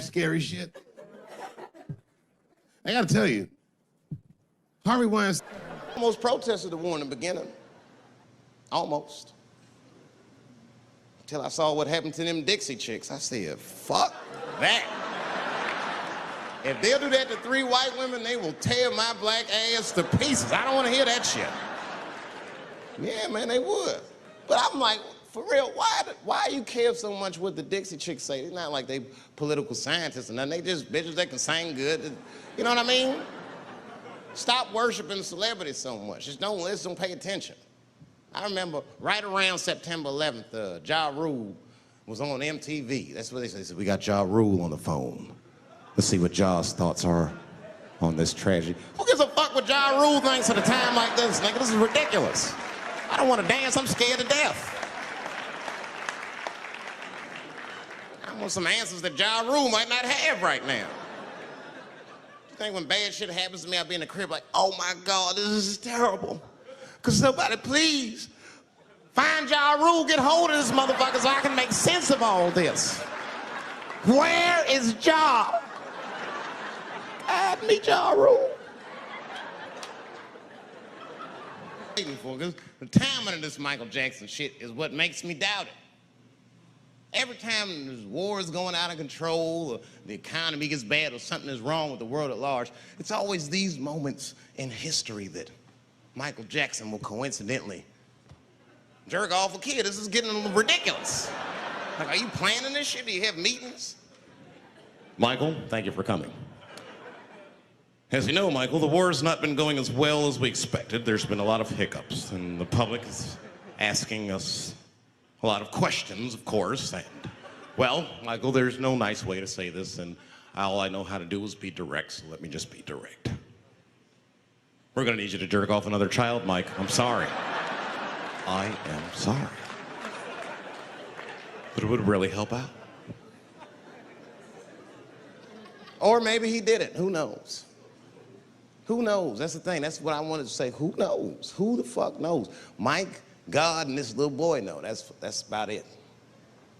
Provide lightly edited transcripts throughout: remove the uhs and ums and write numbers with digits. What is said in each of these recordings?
scary shit. I gotta tell you, Harvey Weinstein almost protested the war in the beginning. Almost. Until I saw what happened to them Dixie chicks. I said, fuck that. If they'll do that to 3 white women, they will tear my black ass to pieces. I don't want to hear that shit. Yeah, man, they would. But I'm like, for real, why you care so much what the Dixie chicks say? It's not like they political scientists or nothing. They just bitches that can sing good. You know what I mean? Stop worshiping celebrities so much. Just don't pay attention. I remember right around September 11th, Ja Rule was on MTV. That's what they said. They said, we got Ja Rule on the phone. Let's see what Ja's thoughts are on this tragedy. Who gives a fuck what Ja Rule thinks at a time like this, nigga? This is ridiculous. I don't want to dance. I'm scared to death. I want some answers that Ja Rule might not have right now. You think when bad shit happens to me, I'll be in the crib like, oh my God, this is terrible. Could somebody please find Ja Rule, get hold of this motherfucker so I can make sense of all this. Where is Ja? Meet Ja Rule. The timing of this Michael Jackson shit is what makes me doubt it. Every time there's wars going out of control, or the economy gets bad, or something is wrong with the world at large, it's always these moments in history that Michael Jackson will coincidentally jerk off a kid. This is getting ridiculous. Like, are you planning this shit? Do you have meetings? Michael, thank you for coming. As you know, Michael, the war has not been going as well as we expected. There's been a lot of hiccups, and the public is asking us a lot of questions, of course. And, well, Michael, there's no nice way to say this, and all I know how to do is be direct, so let me just be direct. We're gonna need you to jerk off another child, Mike. I'm sorry. I am sorry. But it would really help out. Or maybe he did it. Who knows? Who knows? That's the thing. That's what I wanted to say. Who knows? Who the fuck knows? Mike, God, and this little boy know. That's about it.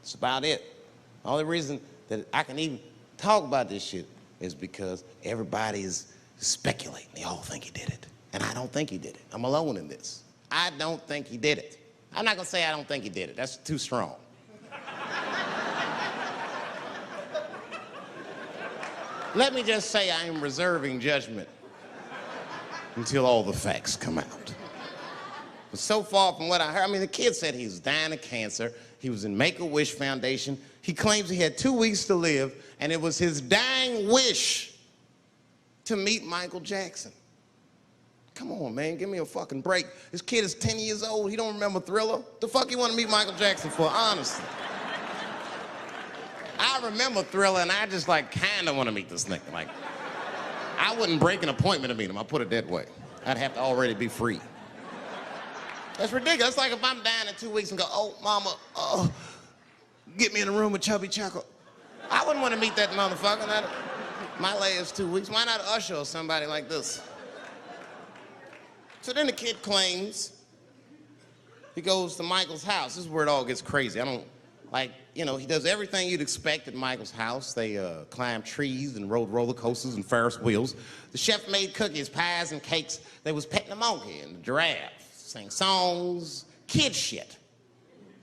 That's about it. The only reason that I can even talk about this shit is because everybody is speculating. They all think he did it. And I don't think he did it. I'm alone in this. I don't think he did it. I'm not gonna say I don't think he did it. That's too strong. Let me just say I am reserving judgment until all the facts come out. But so far from what I heard, I mean, the kid said he was dying of cancer. He was in Make-A-Wish Foundation. He claims he had 2 weeks to live, and it was his dying wish to meet Michael Jackson. Come on, man, give me a fucking break. This kid is 10 years old. He don't remember Thriller. The fuck you want to meet Michael Jackson for, honestly? I remember Thriller, and I just, like, kind of want to meet this nigga. Like, I wouldn't break an appointment to meet him. I'll put it that way. I'd have to already be free. That's ridiculous. It's like if I'm dying in 2 weeks and go, oh, mama, get me in a room with Chubby Chuckle. I wouldn't want to meet that motherfucker. My last 2 weeks. Why not Usher or somebody like this? So then the kid claims he goes to Michael's house. This is where it all gets crazy. He does everything you'd expect at Michael's house. They climbed trees and rode roller coasters and Ferris wheels. The chef made cookies, pies, and cakes. They was petting a monkey and the giraffe, sang songs, kid shit.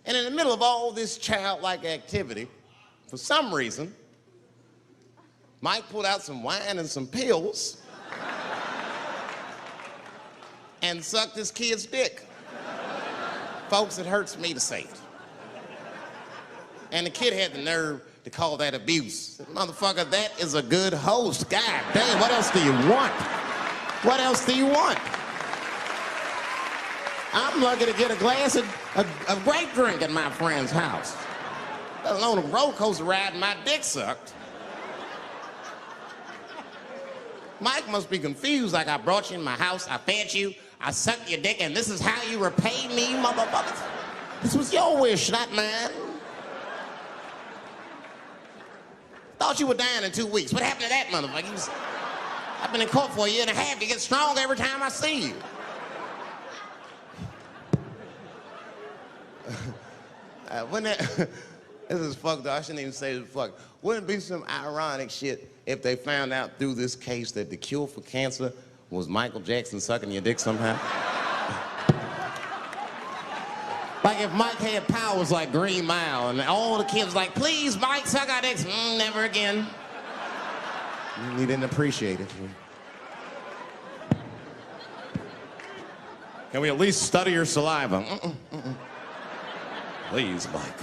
And in the middle of all this childlike activity, for some reason, Mike pulled out some wine and some pills and sucked his kid's dick. Folks, it hurts me to say it. And the kid had the nerve to call that abuse. Motherfucker, that is a good host. God damn, what else do you want? What else do you want? I'm lucky to get a glass of grape drink at my friend's house. Let alone a roller coaster ride and my dick sucked. Mike must be confused, like I brought you in my house, I fed you, I sucked your dick, and this is how you repay me, motherfucker? This was your wish, not mine. Thought you were dying in 2 weeks. What happened to that motherfucker? I've been in court for 1.5 years. You get stronger every time I see you. This is fucked up. I shouldn't even say this fuck. Wouldn't it be some ironic shit if they found out through this case that the cure for cancer was Michael Jackson sucking your dick somehow? Like if Mike had powers like Green Mile and all the kids like, please, Mike, suck our dicks. Never again. He didn't appreciate it. Can we at least study your saliva? Please, Mike.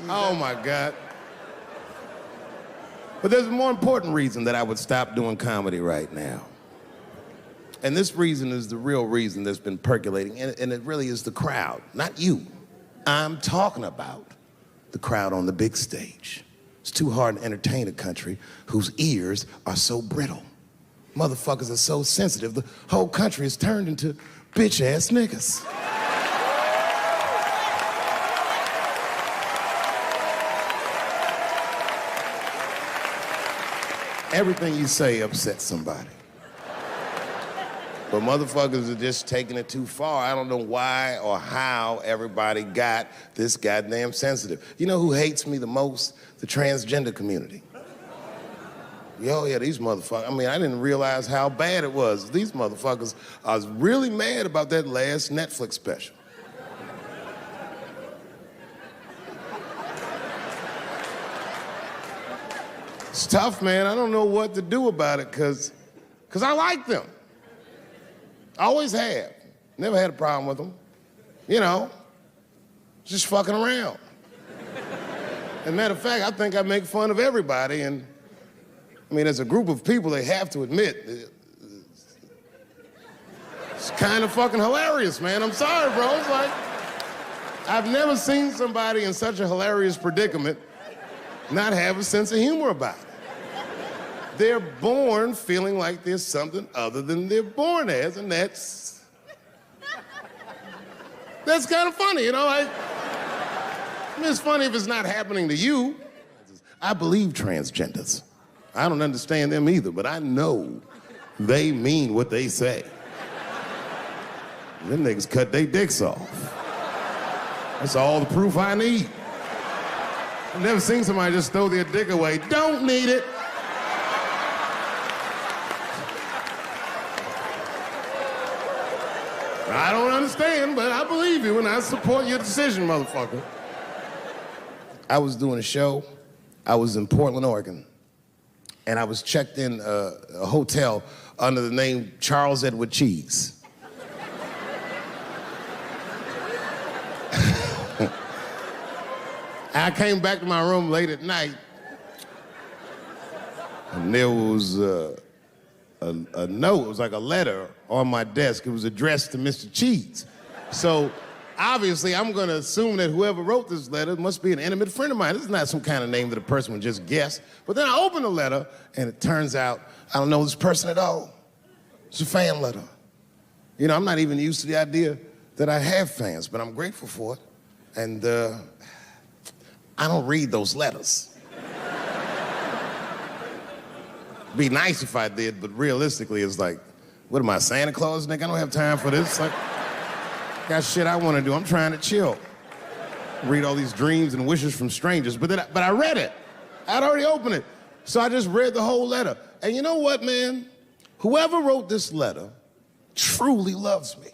Oh my God. But there's a more important reason that I would stop doing comedy right now. And this reason is the real reason that's been percolating, and it really is the crowd, not you. I'm talking about the crowd on the big stage. It's too hard to entertain a country whose ears are so brittle. Motherfuckers are so sensitive, the whole country is turned into bitch-ass niggas. Everything you say upsets somebody. But motherfuckers are just taking it too far. I don't know why or how everybody got this goddamn sensitive. You know who hates me the most? The transgender community. Yo, yeah, these motherfuckers. I mean, I didn't realize how bad it was. These motherfuckers are really mad about that last Netflix special. It's tough, man. I don't know what to do about it, cause I like them. I always have. Never had a problem with them. You know, just fucking around. As a matter of fact, I think I make fun of everybody, and I mean, as a group of people, they have to admit, it's kind of fucking hilarious, man. I'm sorry, bro. It's like, I've never seen somebody in such a hilarious predicament not have a sense of humor about it. They're born feeling like there's something other than they're born as, and that's kind of funny, you know? I mean, it's funny if it's not happening to you. I believe transgenders. I don't understand them either, but I know they mean what they say. Them niggas cut their dicks off. That's all the proof I need. I've never seen somebody just throw their dick away. Don't need it. I don't understand, but I believe you and I support your decision, motherfucker. I was doing a show. I was in Portland, Oregon, and I was checked in a hotel under the name Charles Edward Cheese. I came back to my room late at night, and there was a note. It was like a letter on my desk. It was addressed to Mr. Cheese. So obviously, I'm going to assume that whoever wrote this letter must be an intimate friend of mine. This is not some kind of name that a person would just guess. But then I open the letter, and it turns out I don't know this person at all. It's a fan letter. You know, I'm not even used to the idea that I have fans, but I'm grateful for it. And I don't read those letters. Be nice if I did, but realistically, it's like, what am I, Santa Claus, nigga? I don't have time for this. Like, got shit I want to do. I'm trying to chill. Read all these dreams and wishes from strangers, but I read it. I'd already opened it. So I just read the whole letter. And you know what, man? Whoever wrote this letter truly loves me.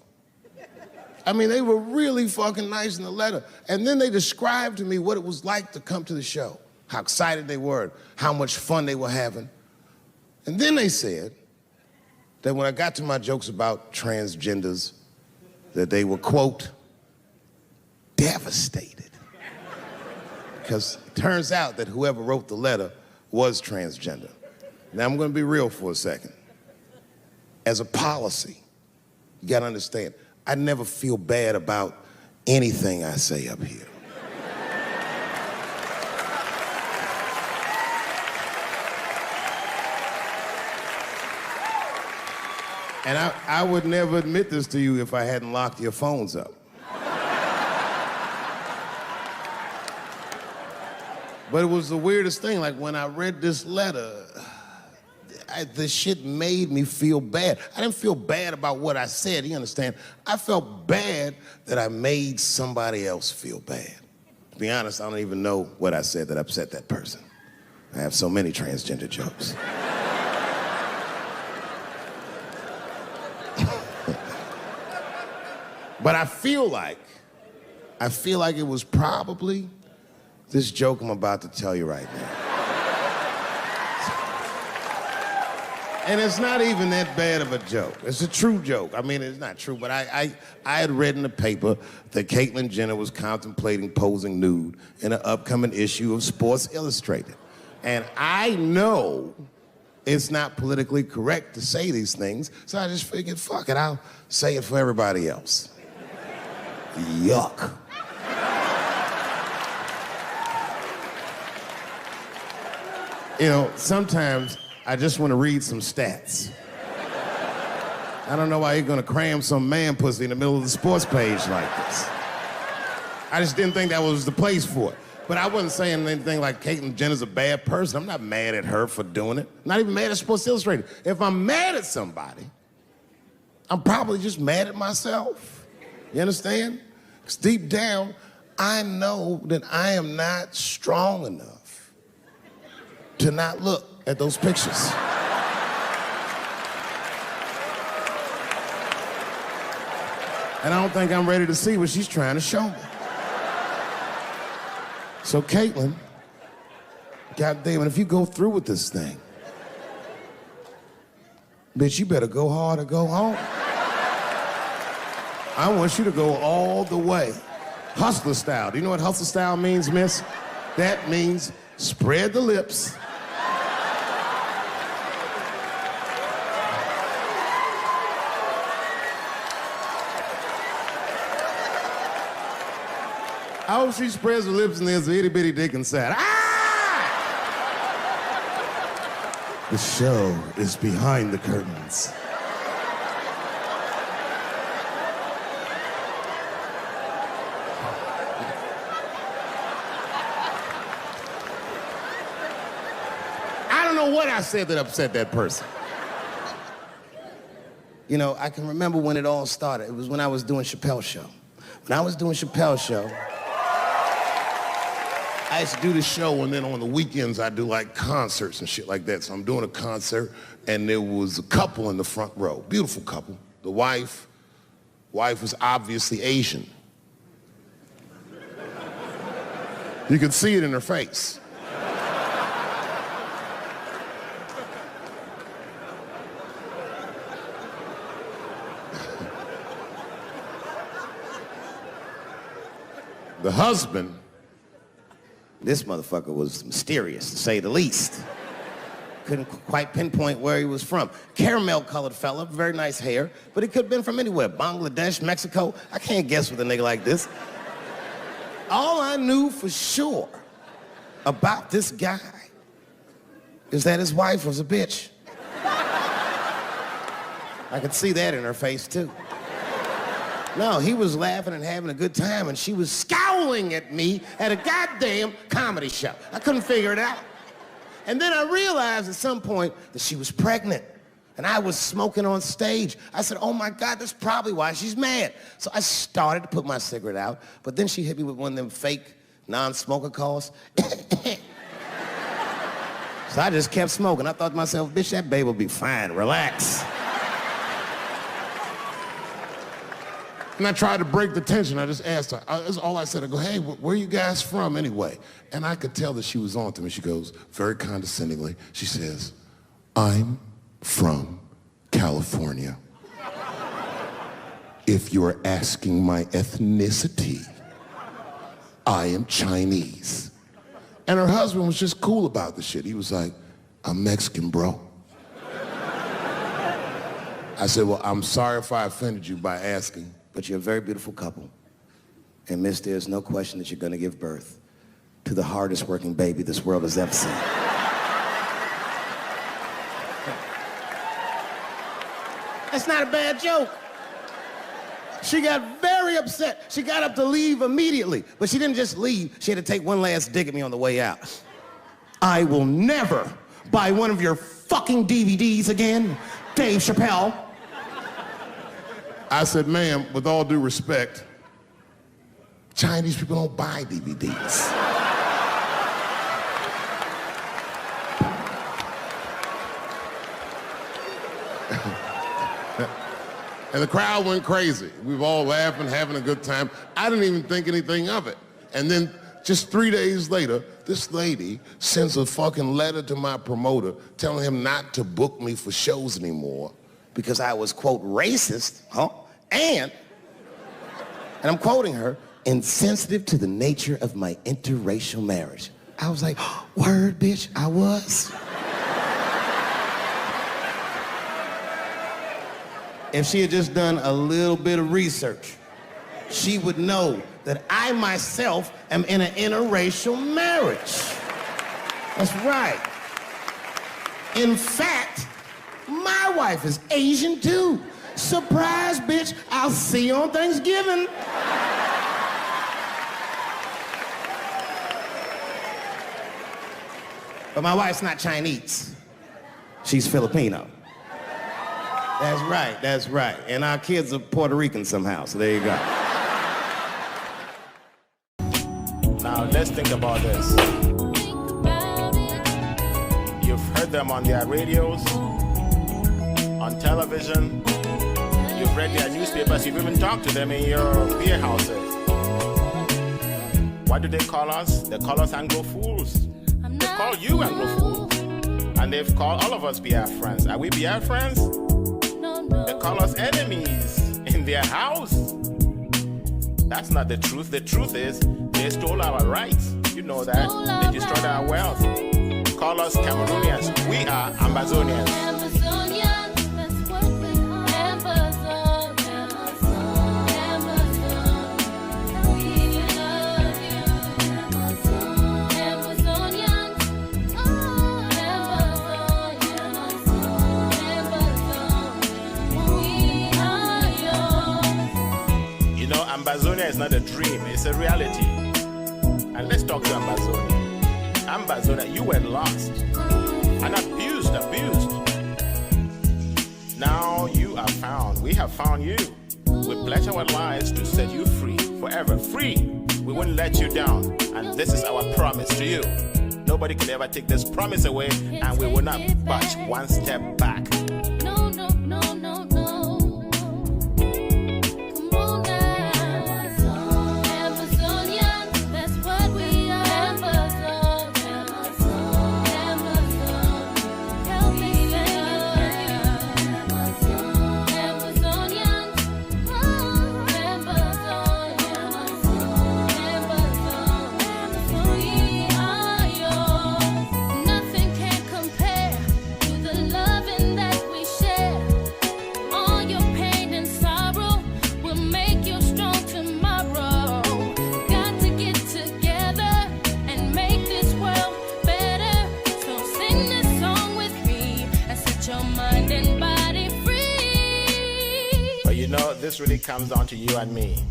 I mean, they were really fucking nice in the letter. And then they described to me what it was like to come to the show, how excited they were, how much fun they were having. And then they said that when I got to my jokes about transgenders, that they were, quote, devastated. Because it turns out that whoever wrote the letter was transgender. Now, I'm going to be real for a second. As a policy, you got to understand, I never feel bad about anything I say up here. And I would never admit this to you if I hadn't locked your phones up. But it was the weirdest thing. Like, when I read this letter, the shit made me feel bad. I didn't feel bad about what I said, you understand? I felt bad that I made somebody else feel bad. To be honest, I don't even know what I said that upset that person. I have so many transgender jokes. But I feel like it was probably this joke I'm about to tell you right now. And it's not even that bad of a joke. It's a true joke. I mean, it's not true, but I had read in the paper that Caitlyn Jenner was contemplating posing nude in an upcoming issue of Sports Illustrated. And I know it's not politically correct to say these things, so I just figured, fuck it, I'll say it for everybody else. Yuck. You know, sometimes I just want to read some stats. I don't know why you're gonna cram some man pussy in the middle of the sports page like this. I just didn't think that was the place for it. But I wasn't saying anything like Caitlyn Jenner's a bad person. I'm not mad at her for doing it. Not even mad at Sports Illustrated. If I'm mad at somebody, I'm probably just mad at myself. You understand? Because deep down, I know that I am not strong enough to not look at those pictures. And I don't think I'm ready to see what she's trying to show me. So Caitlyn, goddamn it, if you go through with this thing, bitch, you better go hard or go home. I want you to go all the way. Hustler style. Do you know what hustler style means, miss? That means spread the lips. I hope she spreads her lips and there's an itty bitty dick inside. Ah! The show is behind the curtains. I don't know what I said that upset that person. You know, I can remember when it all started. It was when I was doing Chappelle's show. When I was doing Chappelle's show, I used to do the show, and then on the weekends, I do like concerts and shit like that. So I'm doing a concert, and there was a couple in the front row, beautiful couple. The wife was obviously Asian. You could see it in her face. The husband, this motherfucker was mysterious, to say the least. Couldn't quite pinpoint where he was from. Caramel-colored fella, very nice hair, but he could have been from anywhere. Bangladesh, Mexico. I can't guess with a nigga like this. All I knew for sure about this guy is that his wife was a bitch. I could see that in her face, too. No, he was laughing and having a good time, and she was scowling at me at a goddamn comedy show. I couldn't figure it out. And then I realized at some point that she was pregnant, and I was smoking on stage. I said, oh my God, that's probably why she's mad. So I started to put my cigarette out, but then she hit me with one of them fake non-smoker calls. So I just kept smoking. I thought to myself, bitch, that baby will be fine, relax. And I tried to break the tension. I just asked her. That's all I said. I go, hey, where are you guys from anyway? And I could tell that she was on to me. She goes, very condescendingly, she says, I'm from California. If you're asking my ethnicity, I am Chinese. And her husband was just cool about the shit. He was like, I'm Mexican, bro. I said, well, I'm sorry if I offended you by asking. But you're a very beautiful couple. And miss, there's no question that you're gonna give birth to the hardest working baby this world has ever seen. That's not a bad joke. She got very upset. She got up to leave immediately, but she didn't just leave. She had to take one last dig at me on the way out. I will never buy one of your fucking DVDs again, Dave Chappelle? I said, ma'am, with all due respect, Chinese people don't buy DVDs. And the crowd went crazy. We were all laughing, having a good time. I didn't even think anything of it. And then just 3 days later, this lady sends a fucking letter to my promoter telling him not to book me for shows anymore because I was, quote, racist, and I'm quoting her, insensitive to the nature of my interracial marriage. I was like, word, bitch, I was. If she had just done a little bit of research, she would know that I myself am in an interracial marriage. That's right. In fact, my wife is Asian too. Surprise, bitch, I'll see you on Thanksgiving. But my wife's not Chinese. She's Filipino. That's right. And our kids are Puerto Rican somehow, so there you go. Now, let's think about this. You've heard them on their radios, on television, you've read their newspapers, you've even talked to them in your beer houses. What do they call us? They call us Anglo fools. They call you Anglo fools. And they've called all of us Biafrans. Are we Biafrans? They call us enemies in their house. That's not the truth. The truth is they stole our rights. You know that. They destroyed our wealth. Call us Cameroonians. We are Ambazonians. Ambazonia is not a dream, it's a reality. And let's talk to Ambazonia. Ambazonia, you were lost and abused. Now you are found. We have found you. We pledge our lives to set you free, forever free. We won't let you down. And this is our promise to you. Nobody could ever take this promise away, and we will not budge one step back. This really comes down to you and me.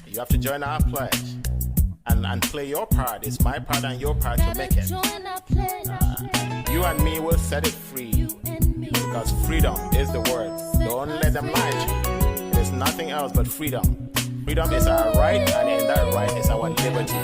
You have to join our pledge and play your part. It's my part and your part to make it. You and me will set it free because freedom is the word. Don't let them lie to you. There's nothing else but freedom. Freedom is our right, and in that right is our liberty.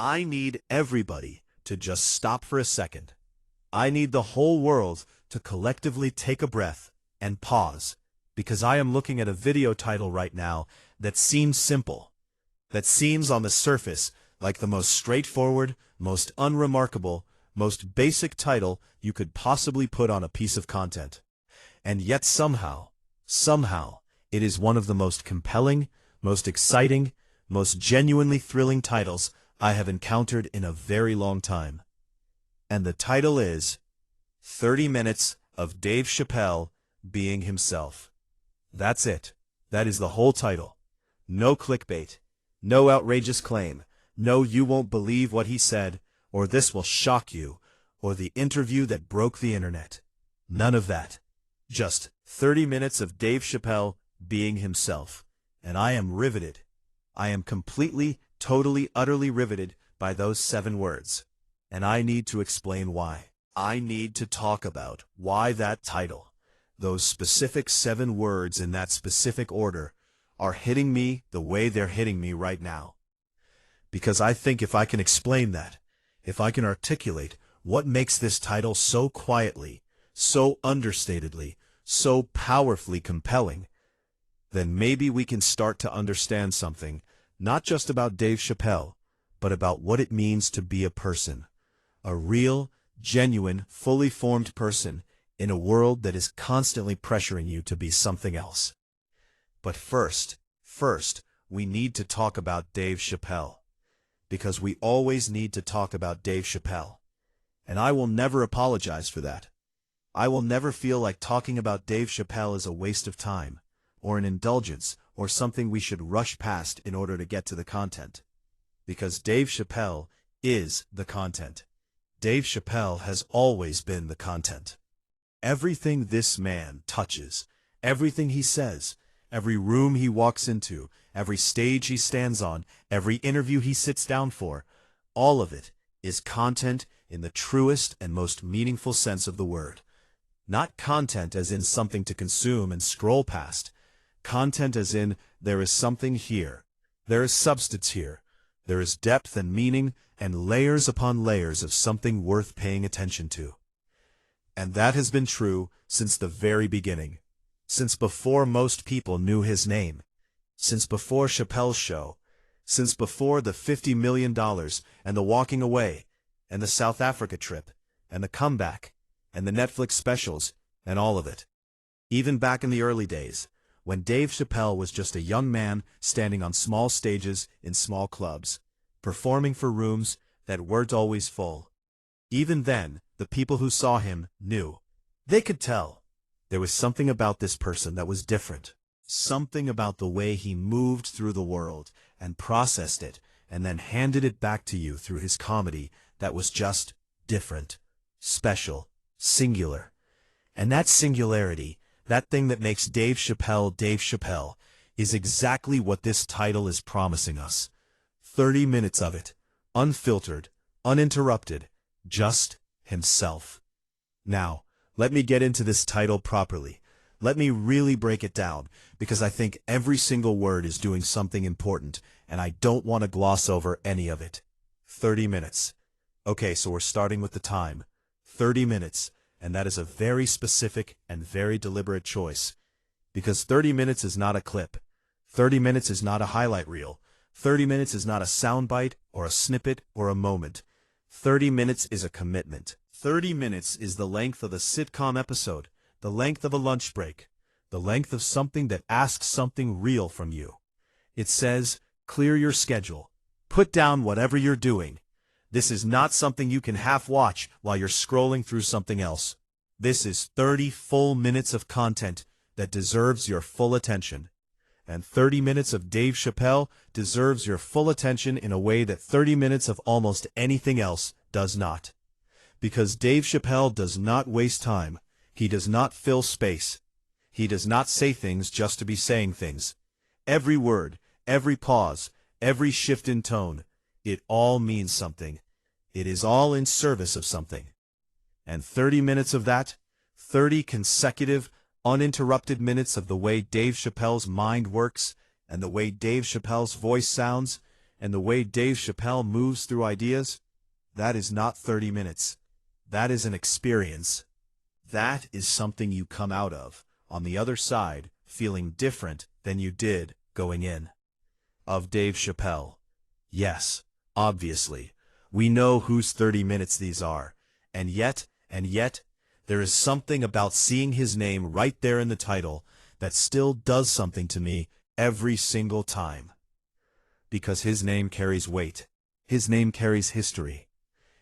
I need everybody to just stop for a second. I need the whole world to collectively take a breath and pause, because I am looking at a video title right now that seems simple, that seems on the surface like the most straightforward, most unremarkable, most basic title you could possibly put on a piece of content. And yet somehow, Somehow, it is one of the most compelling, most exciting, most genuinely thrilling titles I have encountered in a very long time. And the title is 30 Minutes of Dave Chappelle Being Himself. That's it. That is the whole title. No clickbait. No outrageous claim. No you won't believe what he said, or this will shock you, or the interview that broke the internet. None of that. Just 30 minutes of Dave Chappelle being himself. And I am riveted. I am completely, totally, utterly riveted by those 7 words. And I need to explain why. I need to talk about why that title, those specific 7 words in that specific order, are hitting me the way they're hitting me right now. Because I think if I can explain that, if I can articulate what makes this title so quietly, so understatedly, so powerfully compelling, then maybe we can start to understand something, not just about Dave Chappelle, but about what it means to be a person. A real, genuine, fully formed person in a world that is constantly pressuring you to be something else. But first, we need to talk about Dave Chappelle. Because we always need to talk about Dave Chappelle. And I will never apologize for that. I will never feel like talking about Dave Chappelle is a waste of time, or an indulgence, or something we should rush past in order to get to the content. Because Dave Chappelle is the content. Dave Chappelle has always been the content. Everything this man touches, everything he says, every room he walks into, every stage he stands on, every interview he sits down for, all of it is content in the truest and most meaningful sense of the word. Not content as in something to consume and scroll past. Content as in there is something here. There is substance here. There is depth and meaning and layers upon layers of something worth paying attention to. And that has been true since the very beginning. Since before most people knew his name. Since before Chappelle's show. Since before the $50 million and the walking away and the South Africa trip and the comeback and the Netflix specials and all of it. Even back in the early days, when Dave Chappelle was just a young man standing on small stages in small clubs, performing for rooms that weren't always full. Even then, the people who saw him knew. They could tell. There was something about this person that was different. Something about the way he moved through the world and processed it and then handed it back to you through his comedy that was just different, special, singular. And that singularity, that thing that makes Dave Chappelle, is exactly what this title is promising us. 30 minutes of it, unfiltered, uninterrupted, just himself. Now, let me get into this title properly. Let me really break it down, because I think every single word is doing something important, and I don't want to gloss over any of it. 30 minutes. Okay, so we're starting with the time. 30 minutes, and that is a very specific and very deliberate choice. Because 30 minutes is not a clip. 30 minutes is not a highlight reel. 30 minutes is not a soundbite or a snippet or a moment. 30 minutes is a commitment. 30 minutes is the length of a sitcom episode, the length of a lunch break, the length of something that asks something real from you. It says, clear your schedule. Put down whatever you're doing. This is not something you can half watch while you're scrolling through something else. This is 30 full minutes of content that deserves your full attention. And 30 minutes of Dave Chappelle deserves your full attention in a way that 30 minutes of almost anything else does not. Because Dave Chappelle does not waste time. He does not fill space. He does not say things just to be saying things. Every word, every pause, every shift in tone, it all means something. It is all in service of something. And 30 minutes of that, 30 consecutive, uninterrupted minutes of the way Dave Chappelle's mind works, and the way Dave Chappelle's voice sounds, and the way Dave Chappelle moves through ideas, that is not 30 minutes. That is an experience. That is something you come out of, on the other side, feeling different than you did going in. Of Dave Chappelle. Yes, obviously. We know whose 30 minutes these are. And yet, there is something about seeing his name right there in the title that still does something to me every single time. Because his name carries weight. His name carries history.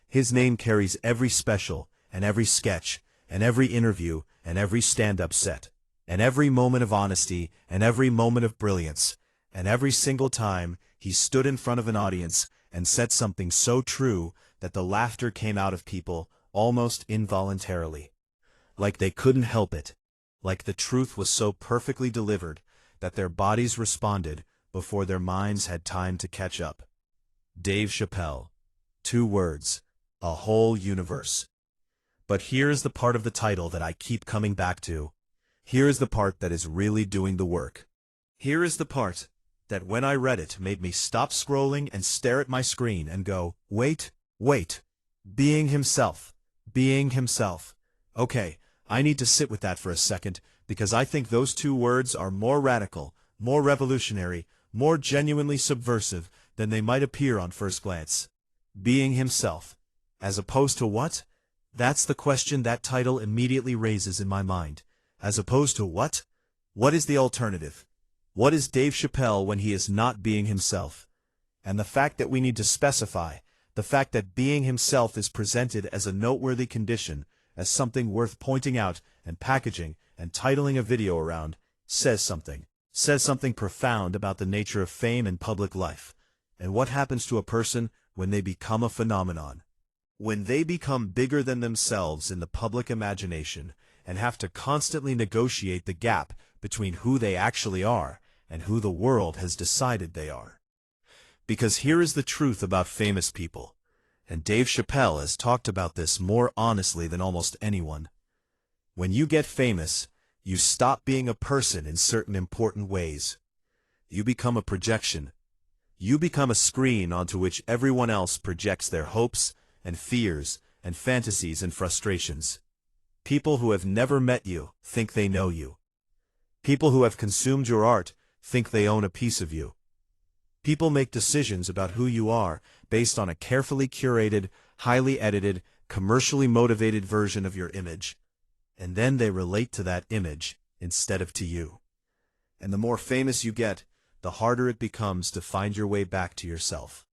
His name carries every special, and every sketch, and every interview, and every stand-up set, and every moment of honesty, and every moment of brilliance, and every single time he stood in front of an audience and said something so true that the laughter came out of people almost involuntarily. Like they couldn't help it. Like the truth was so perfectly delivered that their bodies responded before their minds had time to catch up. Dave Chappelle. 2 words. A whole universe. But here's the part of the title that I keep coming back to. Here's the part that is really doing the work. Here is the part that when I read it made me stop scrolling and stare at my screen and go, wait. Being himself. Being himself. Okay, I need to sit with that for a second, because I think those 2 words are more radical, more revolutionary, more genuinely subversive than they might appear on first glance. Being himself. As opposed to what? That's the question that title immediately raises in my mind. As opposed to what? What is the alternative? What is Dave Chappelle when he is not being himself? And the fact that we need to specify, the fact that being himself is presented as a noteworthy condition, as something worth pointing out and packaging and titling a video around, says something profound about the nature of fame and public life, and what happens to a person when they become a phenomenon. When they become bigger than themselves in the public imagination and have to constantly negotiate the gap between who they actually are and who the world has decided they are. Because here is the truth about famous people, and Dave Chappelle has talked about this more honestly than almost anyone. When you get famous, you stop being a person in certain important ways. You become a projection. You become a screen onto which everyone else projects their hopes and fears and fantasies and frustrations. People who have never met you think they know you. People who have consumed your art think they own a piece of you. People make decisions about who you are based on a carefully curated, highly edited, commercially motivated version of your image. And then they relate to that image instead of to you. And the more famous you get, the harder it becomes to find your way back to yourself.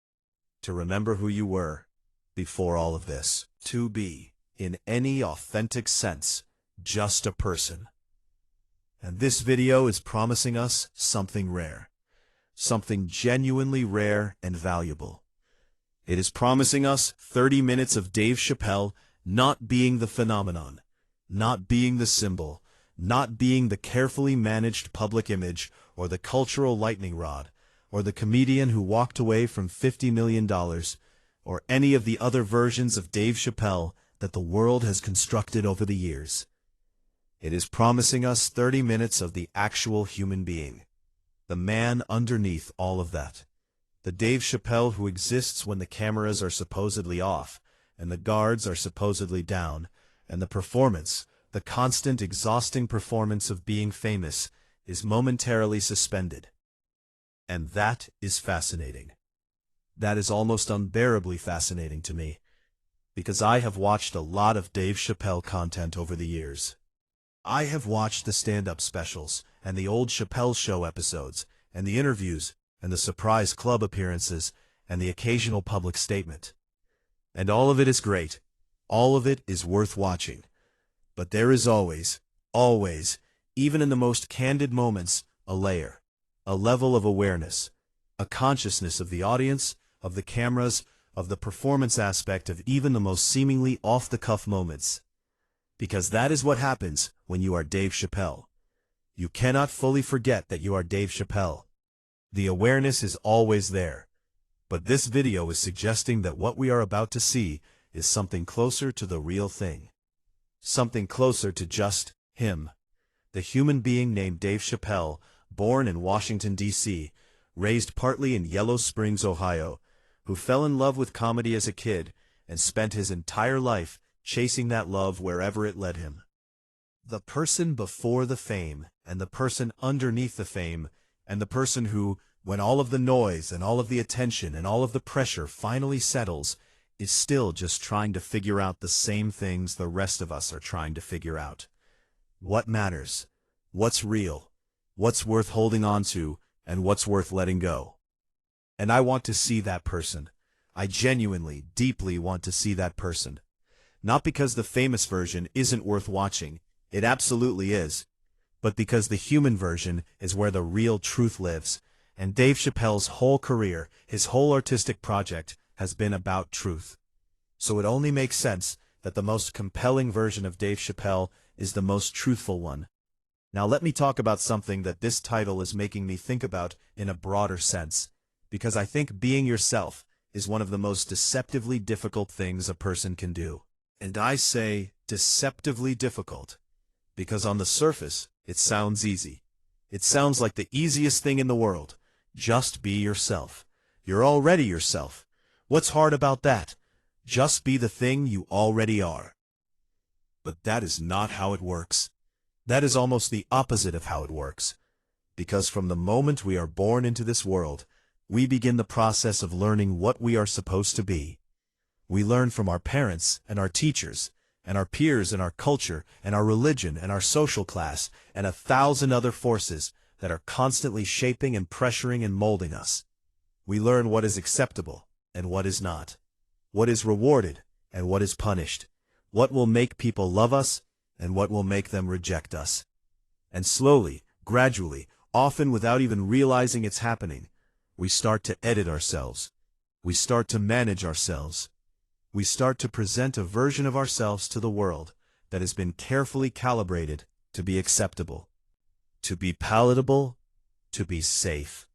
To remember who you were before all of this. To be, in any authentic sense, just a person. And this video is promising us something rare. Something genuinely rare and valuable. It is promising us 30 minutes of Dave Chappelle not being the phenomenon, not being the symbol, not being the carefully managed public image or the cultural lightning rod, or the comedian who walked away from $50 million, or any of the other versions of Dave Chappelle that the world has constructed over the years. It is promising us 30 minutes of the actual human being. The man underneath all of that. The Dave Chappelle who exists when the cameras are supposedly off, and the guards are supposedly down, and the performance, the constant exhausting performance of being famous, is momentarily suspended. And that is fascinating. That is almost unbearably fascinating to me, because I have watched a lot of Dave Chappelle content over the years. I have watched the stand-up specials, and the old Chappelle Show episodes, and the interviews, and the surprise club appearances, and the occasional public statement. And all of it is great. All of it is worth watching. But there is always, even in the most candid moments, a layer, a level of awareness, a consciousness of the audience, of the cameras, of the performance aspect of even the most seemingly off-the-cuff moments. Because that is what happens when you are Dave Chappelle. You cannot fully forget that you are Dave Chappelle. The awareness is always there. But this video is suggesting that what we are about to see is something closer to the real thing. Something closer to just him. The human being named Dave Chappelle, born in Washington, D.C., raised partly in Yellow Springs, Ohio, who fell in love with comedy as a kid and spent his entire life chasing that love wherever it led him. The person before the fame, and the person underneath the fame, and the person who, when all of the noise and all of the attention and all of the pressure finally settles, is still just trying to figure out the same things the rest of us are trying to figure out. What matters? What's real? what's worth holding on to, and what's worth letting go. And I want to see that person. I genuinely, deeply want to see that person. Not because the famous version isn't worth watching, it absolutely is, but because the human version is where the real truth lives, and Dave Chappelle's whole career, his whole artistic project, has been about truth. So it only makes sense that the most compelling version of Dave Chappelle is the most truthful one. Now let me talk about something that this title is making me think about in a broader sense, because I think being yourself is one of the most deceptively difficult things a person can do. And I say deceptively difficult, because on the surface, it sounds easy. It sounds like the easiest thing in the world. Just be yourself. You're already yourself. What's hard about that? Just be the thing you already are. But that is not how it works. That is almost the opposite of how it works. Because from the moment we are born into this world, we begin the process of learning what we are supposed to be. We learn from our parents and our teachers, and our peers and our culture, and our religion and our social class, and 1,000 other forces that are constantly shaping and pressuring and molding us. We learn what is acceptable and what is not, what is rewarded and what is punished, what will make people love us and what will make them reject us. And slowly, gradually, often without even realizing it's happening, we start to edit ourselves. We start to manage ourselves. We start to present a version of ourselves to the world that has been carefully calibrated to be acceptable, to be palatable, to be safe.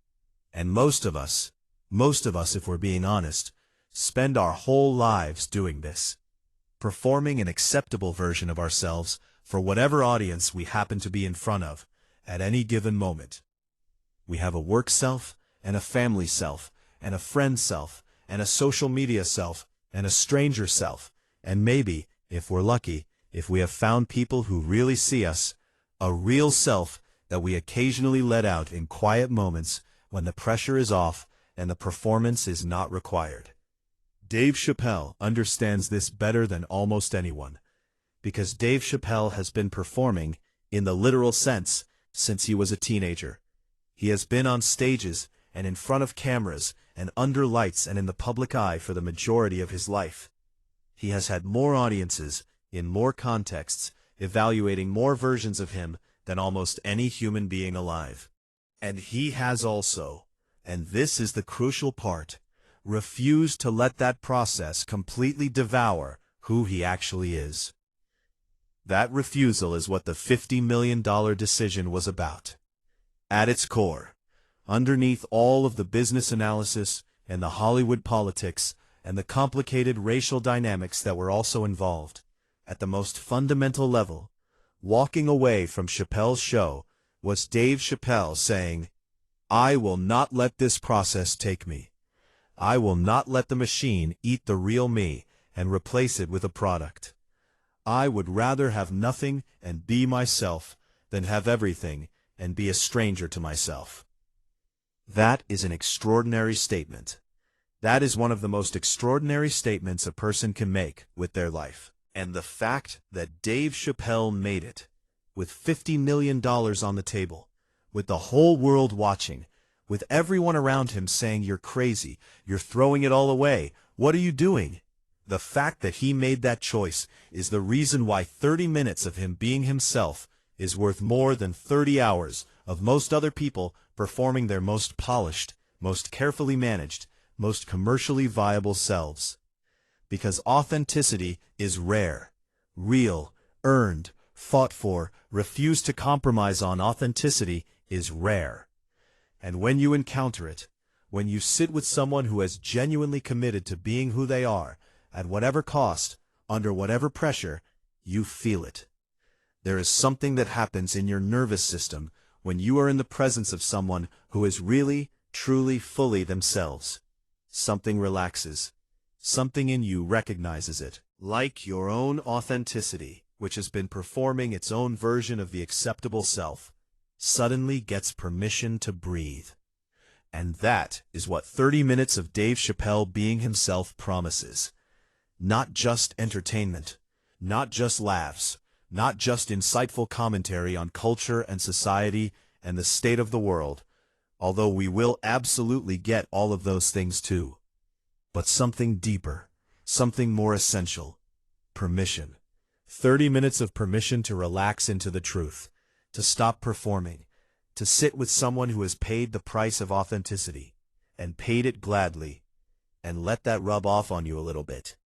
And most of us, if we're being honest, spend our whole lives doing this, performing an acceptable version of ourselves for whatever audience we happen to be in front of at any given moment. We have a work self, and a family self, and a friend self, and a social media self, and a stranger self, and maybe, if we're lucky, if we have found people who really see us, a real self that we occasionally let out in quiet moments when the pressure is off and the performance is not required. Dave Chappelle understands this better than almost anyone, because Dave Chappelle has been performing, in the literal sense, since he was a teenager. He has been on stages and in front of cameras and under lights and in the public eye for the majority of his life. He has had more audiences, in more contexts, evaluating more versions of him than almost any human being alive. And he has also, and this is the crucial part, refused to let that process completely devour who he actually is. That refusal is what the $50 million decision was about. At its core, underneath all of the business analysis and the Hollywood politics and the complicated racial dynamics that were also involved, at the most fundamental level, walking away from Chappelle's show was Dave Chappelle saying, "I will not let this process take me. I will not let the machine eat the real me and replace it with a product. I would rather have nothing and be myself than have everything and be a stranger to myself." That is an extraordinary statement. That is one of the most extraordinary statements a person can make with their life. And the fact that Dave Chappelle made it, with $50 million on the table, with the whole world watching, with everyone around him saying, "You're crazy, you're throwing it all away, what are you doing?" The fact that he made that choice is the reason why 30 minutes of him being himself is worth more than 30 hours of most other people performing their most polished, most carefully managed, most commercially viable selves. Because authenticity is rare, real, earned, fought for, refused to compromise on authenticity is rare. And when you encounter it, when you sit with someone who has genuinely committed to being who they are, at whatever cost, under whatever pressure, you feel it. There is something that happens in your nervous system when you are in the presence of someone who is really, truly, fully themselves. Something relaxes. Something in you recognizes it, like your own authenticity, which has been performing its own version of the acceptable self, suddenly gets permission to breathe. And that is what 30 minutes of Dave Chappelle being himself promises. Not just entertainment, not just laughs, not just insightful commentary on culture and society and the state of the world, although we will absolutely get all of those things too. But something deeper, something more essential. Permission. 30 minutes of permission to relax into the truth, to stop performing, to sit with someone who has paid the price of authenticity, and paid it gladly, and let that rub off on you a little bit.